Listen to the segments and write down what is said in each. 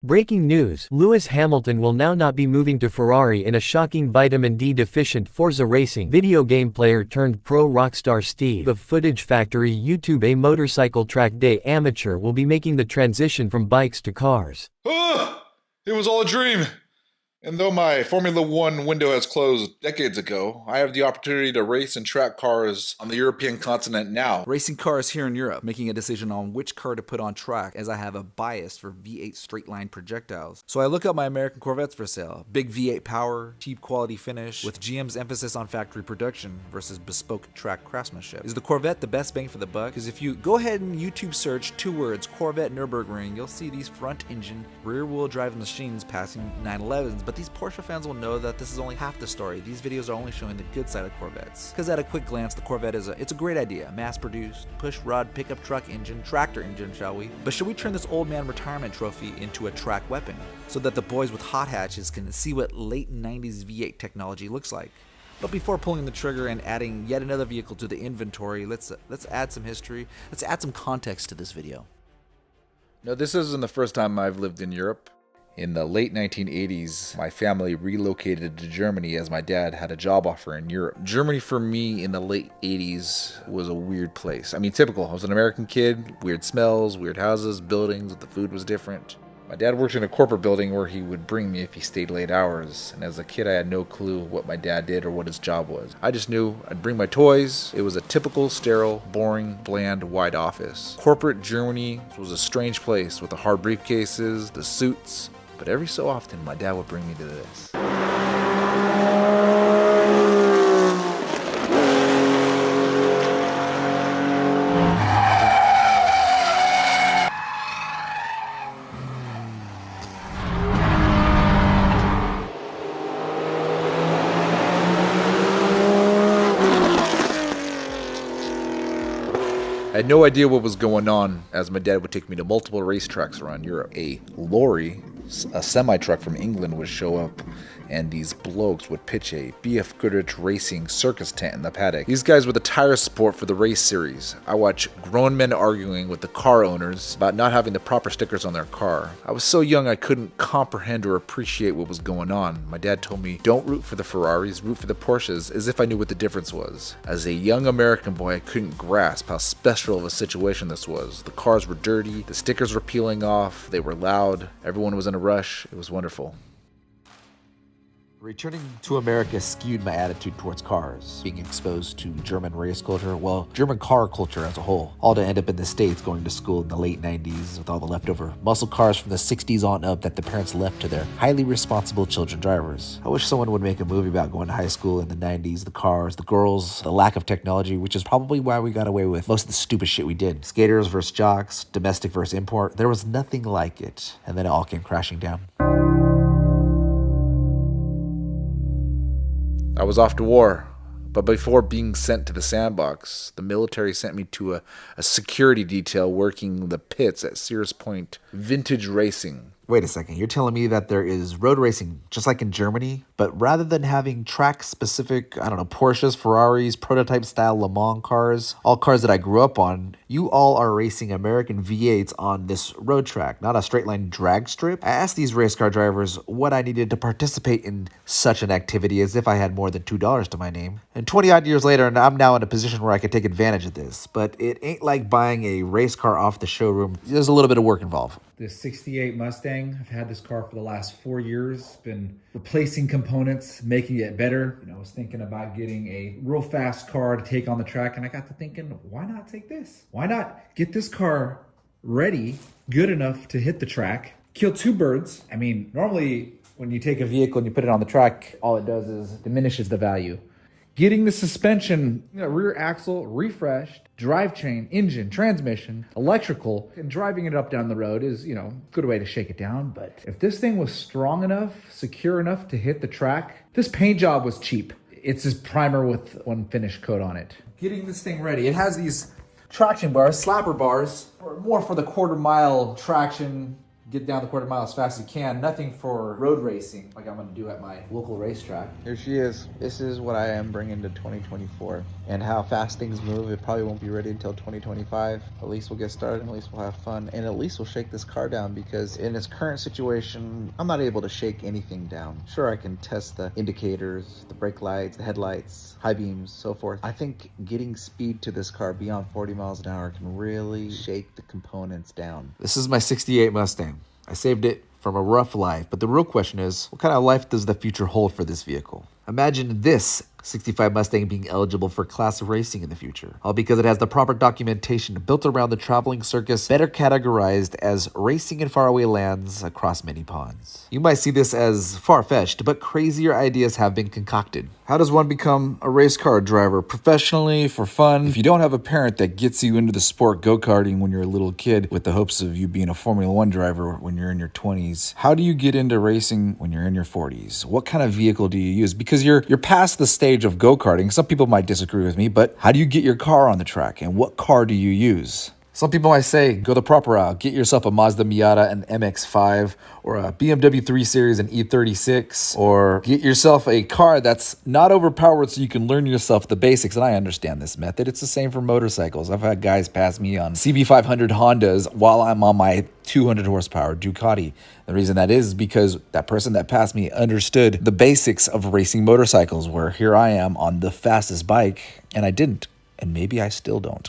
Breaking news, Lewis Hamilton will now not be moving to Ferrari in a shocking vitamin D deficient Forza Racing video game player turned pro rockstar Steve of Footage Factory YouTube. A motorcycle track day amateur will be making the transition from bikes to cars. It was all a dream. And though my Formula One window has closed decades ago, I have the opportunity to race and track cars on the European continent now. Racing cars here in Europe, making a decision on which car to put on track, as I have a bias for V8 straight-line projectiles. So I look up my American Corvettes for sale. Big V8 power, cheap quality finish, with GM's emphasis on factory production versus bespoke track craftsmanship. Is the Corvette the best bang for the buck? Because if you go ahead and YouTube search 2 words, Corvette Nürburgring, you'll see these front-engine, rear-wheel drive machines passing 911s, but these Porsche fans will know that this is only half the story. These videos are only showing the good side of Corvettes. Because at a quick glance, the Corvette it's a great idea. Mass-produced, push-rod, pickup truck engine, tractor engine, shall we? But should we turn this old man retirement trophy into a track weapon, so that the boys with hot hatches can see what late 90s V8 technology looks like? But before pulling the trigger and adding yet another vehicle to the inventory, let's add some history. Let's add some context to this video. No, this isn't the first time I've lived in Europe. In the late 1980s, my family relocated to Germany as my dad had a job offer in Europe. Germany for me in the late 80s was a weird place. I mean, typical. I was an American kid, weird smells, weird houses, buildings, the food was different. My dad worked in a corporate building where he would bring me if he stayed late hours, and as a kid I had no clue what my dad did or what his job was. I just knew I'd bring my toys. It was a typical, sterile, boring, bland, white office. Corporate Germany was a strange place with the hard briefcases, the suits, but every so often my dad would bring me to this. I had no idea what was going on as my dad would take me to multiple racetracks around Europe. A lorry, a semi-truck from England would show up, and these blokes would pitch a BF Goodrich Racing circus tent in the paddock. These guys were the tire support for the race series. I watched grown men arguing with the car owners about not having the proper stickers on their car. I was so young I couldn't comprehend or appreciate what was going on. My dad told me, don't root for the Ferraris, root for the Porsches, as if I knew what the difference was. As a young American boy, I couldn't grasp how special of a situation this was. The cars were dirty, the stickers were peeling off, they were loud, everyone was in a rush. It was wonderful. Returning to America skewed my attitude towards cars, being exposed to German race culture, well, German car culture as a whole, all to end up in the States going to school in the late 90s with all the leftover muscle cars from the 60s on up that the parents left to their highly responsible children drivers. I wish someone would make a movie about going to high school in the 90s, the cars, the girls, the lack of technology, which is probably why we got away with most of the stupid shit we did. Skaters versus jocks, domestic versus import, there was nothing like it, and then it all came crashing down. I was off to war, but before being sent to the sandbox, the military sent me to a security detail working the pits at Sears Point Vintage Racing. Wait a second, you're telling me that there is road racing just like in Germany, but rather than having track-specific, Porsches, Ferraris, prototype-style Le Mans cars, all cars that I grew up on, you all are racing American V8s on this road track, not a straight-line drag strip? I asked these race car drivers what I needed to participate in such an activity as if I had more than $2 to my name. And 20-odd years later, and I'm now in a position where I could take advantage of this, but it ain't like buying a race car off the showroom. There's a little bit of work involved. This 68 Mustang, I've had this car for the last 4 years, been replacing components, making it better. I was thinking about getting a real fast car to take on the track, and I got to thinking, why not take this? Why not get this car ready, good enough to hit the track, kill 2 birds? I mean, normally when you take a vehicle and you put it on the track, all it does is diminishes the value. Getting the suspension, rear axle refreshed, drivetrain, engine, transmission, electrical, and driving it up down the road is, a good way to shake it down. But if this thing was strong enough, secure enough to hit the track, this paint job was cheap. It's just primer with one finish coat on it. Getting this thing ready, it has these traction bars, slapper bars, more for the quarter mile traction, get down the quarter mile as fast as you can. Nothing for road racing like I'm going to do at my local racetrack. Here she is. This is what I am bringing to 2024. And how fast things move, it probably won't be ready until 2025. At least we'll get started, at least we'll have fun, and at least we'll shake this car down, because in its current situation, I'm not able to shake anything down. Sure, I can test the indicators, the brake lights, the headlights, high beams, so forth. I think getting speed to this car beyond 40 miles an hour can really shake the components down. This is my 68 Mustang. I saved it from a rough life, but the real question is, what kind of life does the future hold for this vehicle? Imagine this 65 Mustang being eligible for class racing in the future, all because it has the proper documentation built around the traveling circus, better categorized as racing in faraway lands across many ponds. You might see this as far-fetched, but crazier ideas have been concocted. How does one become a race car driver professionally, for fun? If you don't have a parent that gets you into the sport go-karting when you're a little kid with the hopes of you being a Formula One driver when you're in your 20s, how do you get into racing when you're in your 40s? What kind of vehicle do you use? Because you're past the stage of go-karting. Some people might disagree with me, but how do you get your car on the track, and what car do you use? Some people might say, go the proper route. Get yourself a Mazda Miata, an MX-5, or a BMW 3 Series, an E36, or get yourself a car that's not overpowered so you can learn yourself the basics. And I understand this method. It's the same for motorcycles. I've had guys pass me on CB500 Hondas while I'm on my 200 horsepower Ducati. The reason that is because that person that passed me understood the basics of racing motorcycles, where here I am on the fastest bike and I didn't, and maybe I still don't.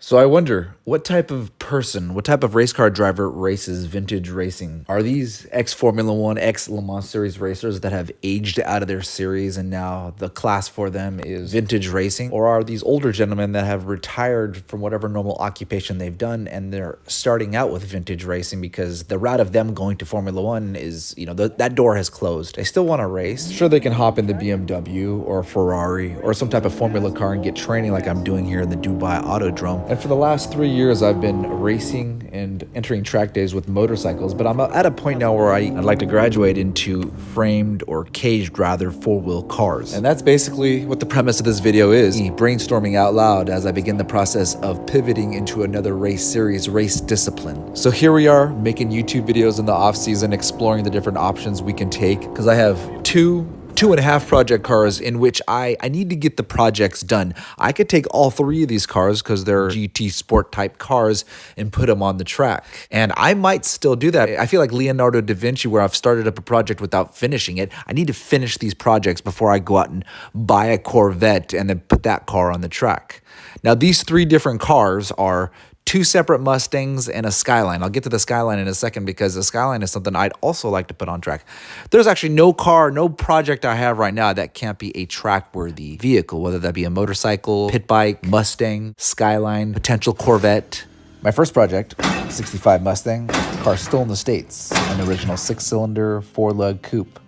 So I wonder, what type of person, what type of race car driver races vintage racing? Are these ex-Formula One, ex-Le Mans Series racers that have aged out of their series and now the class for them is vintage racing? Or are these older gentlemen that have retired from whatever normal occupation they've done and they're starting out with vintage racing because the route of them going to Formula One is, that door has closed. They still want to race. Sure, they can hop in the BMW or Ferrari or some type of Formula car and get training like I'm doing here in the Dubai Autodrome. And for the last 3 years, I've been racing and entering track days with motorcycles, but I'm at a point now where I'd like to graduate into framed or caged, rather, four-wheel cars. And that's basically what the premise of this video is, me brainstorming out loud as I begin the process of pivoting into another race series, race discipline. So here we are, making YouTube videos in the off-season, exploring the different options we can take, because I have two and a half project cars in which I need to get the projects done. I could take all three of these cars because they're GT sport type cars and put them on the track. And I might still do that. I feel like Leonardo da Vinci, where I've started up a project without finishing it. I need to finish these projects before I go out and buy a Corvette and then put that car on the track. Now, these three different cars are two separate Mustangs and a Skyline. I'll get to the Skyline in a second because the Skyline is something I'd also like to put on track. There's actually no car, no project I have right now that can't be a track-worthy vehicle, whether that be a motorcycle, pit bike, Mustang, Skyline, potential Corvette. My first project, 65 Mustang, car still in the States, an original 6-cylinder, 4-lug coupe.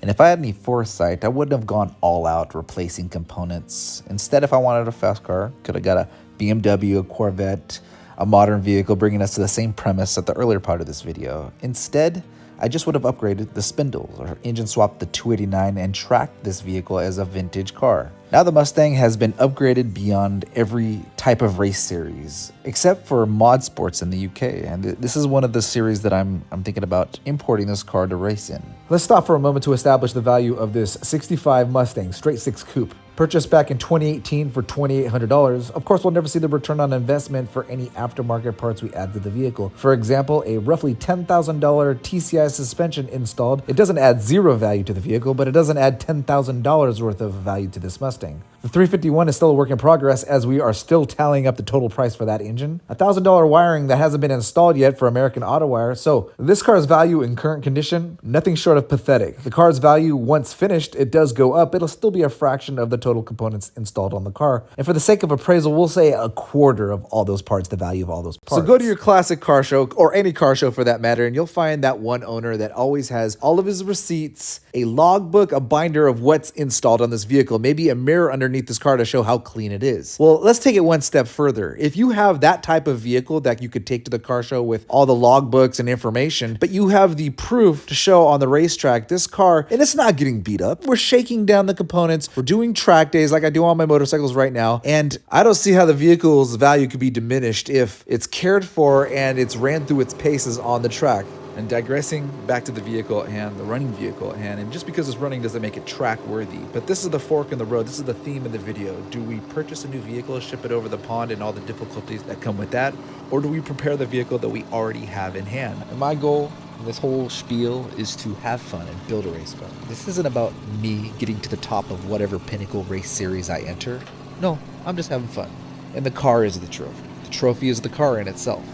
And if I had any foresight, I wouldn't have gone all out replacing components. Instead, if I wanted a fast car, could have got a BMW, a Corvette, a modern vehicle, bringing us to the same premise at the earlier part of this video. Instead, I just would have upgraded the spindles or engine swapped the 289 and tracked this vehicle as a vintage car. Now the Mustang has been upgraded beyond every type of race series, except for mod sports in the UK, and this is one of the series that I'm thinking about importing this car to race in. Let's stop for a moment to establish the value of this 65 Mustang straight six coupe. Purchased back in 2018 for $2,800. Of course, we'll never see the return on investment for any aftermarket parts we add to the vehicle. For example, a roughly $10,000 TCI suspension installed. It doesn't add zero value to the vehicle, but it doesn't add $10,000 worth of value to this Mustang. The 351 is still a work in progress as we are still tallying up the total price for that engine. $1,000 wiring that hasn't been installed yet for American Auto Wire. So this car's value in current condition, nothing short of pathetic. The car's value once finished, it does go up. It'll still be a fraction of the total components installed on the car. And for the sake of appraisal, we'll say a quarter of all those parts, the value of all those parts. So go to your classic car show, or any car show for that matter, and you'll find that one owner that always has all of his receipts, a logbook, a binder of what's installed on this vehicle, maybe a mirror underneath underneath this car to show how clean it is. Well, let's take it one step further. If you have that type of vehicle that you could take to the car show with all the logbooks and information, but you have the proof to show on the racetrack, this car, and it's not getting beat up. We're shaking down the components. We're doing track days like I do on my motorcycles right now. And I don't see how the vehicle's value could be diminished if it's cared for and it's ran through its paces on the track. And digressing back to the vehicle at hand, the running vehicle at hand, and just because it's running doesn't make it track worthy. But this is the fork in the road. This is the theme of the video. Do we purchase a new vehicle, ship it over the pond and all the difficulties that come with that? Or do we prepare the vehicle that we already have in hand? And my goal in this whole spiel is to have fun and build a race car. This isn't about me getting to the top of whatever pinnacle race series I enter. No, I'm just having fun. And the car is the trophy. The trophy is the car in itself.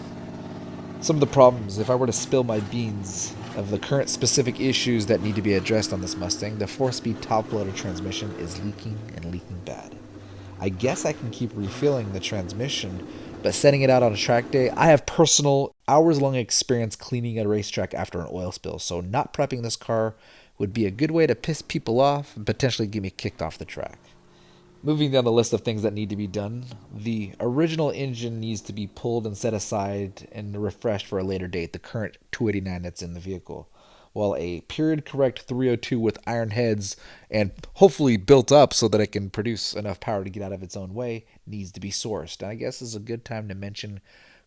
Some of the problems, if I were to spill my beans of the current specific issues that need to be addressed on this Mustang, the 4-speed top-loader transmission is leaking and leaking bad. I guess I can keep refilling the transmission, but setting it out on a track day, I have personal hours-long experience cleaning a racetrack after an oil spill, so not prepping this car would be a good way to piss people off and potentially get me kicked off the track. Moving down the list of things that need to be done, the original engine needs to be pulled and set aside and refreshed for a later date, the current 289 that's in the vehicle, while a period correct 302 with iron heads and hopefully built up so that it can produce enough power to get out of its own way needs to be sourced. And I guess this is a good time to mention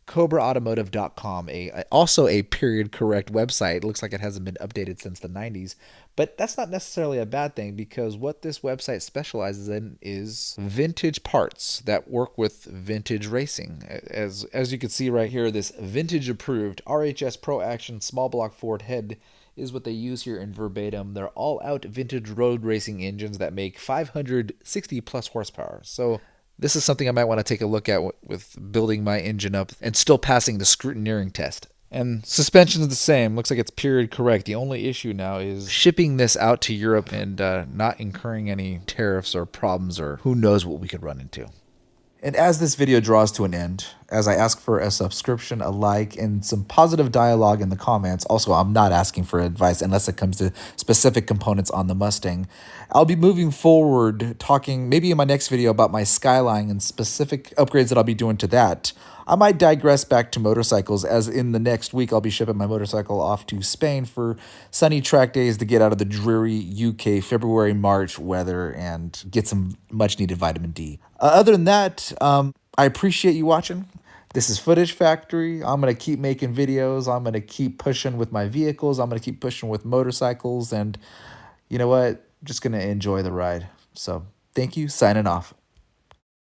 CobraAutomotive.com, also a period correct website. It looks like it hasn't been updated since the 90s, but that's not necessarily a bad thing because what this website specializes in is vintage parts that work with vintage racing. As you can see right here, this vintage approved RHS Pro Action small block Ford head is what they use here in verbatim. They're all out vintage road racing engines that make 560 plus horsepower. So this is something I might want to take a look at with building my engine up and still passing the scrutineering test. And suspension is the same. Looks like it's period correct. The only issue now is shipping this out to Europe and not incurring any tariffs or problems or who knows what we could run into. And as this video draws to an end, as I ask for a subscription, a like, and some positive dialogue in the comments, also I'm not asking for advice unless it comes to specific components on the Mustang, I'll be moving forward talking maybe in my next video about my Skyline and specific upgrades that I'll be doing to that. I might digress back to motorcycles, as in the next week I'll be shipping my motorcycle off to Spain for sunny track days to get out of the dreary UK February, March weather and get some much needed vitamin D. Other than that, I appreciate you watching. This is Footage Factory. I'm going to keep making videos. I'm going to keep pushing with my vehicles. I'm going to keep pushing with motorcycles. And you know what? I'm just going to enjoy the ride. So thank you. Signing off.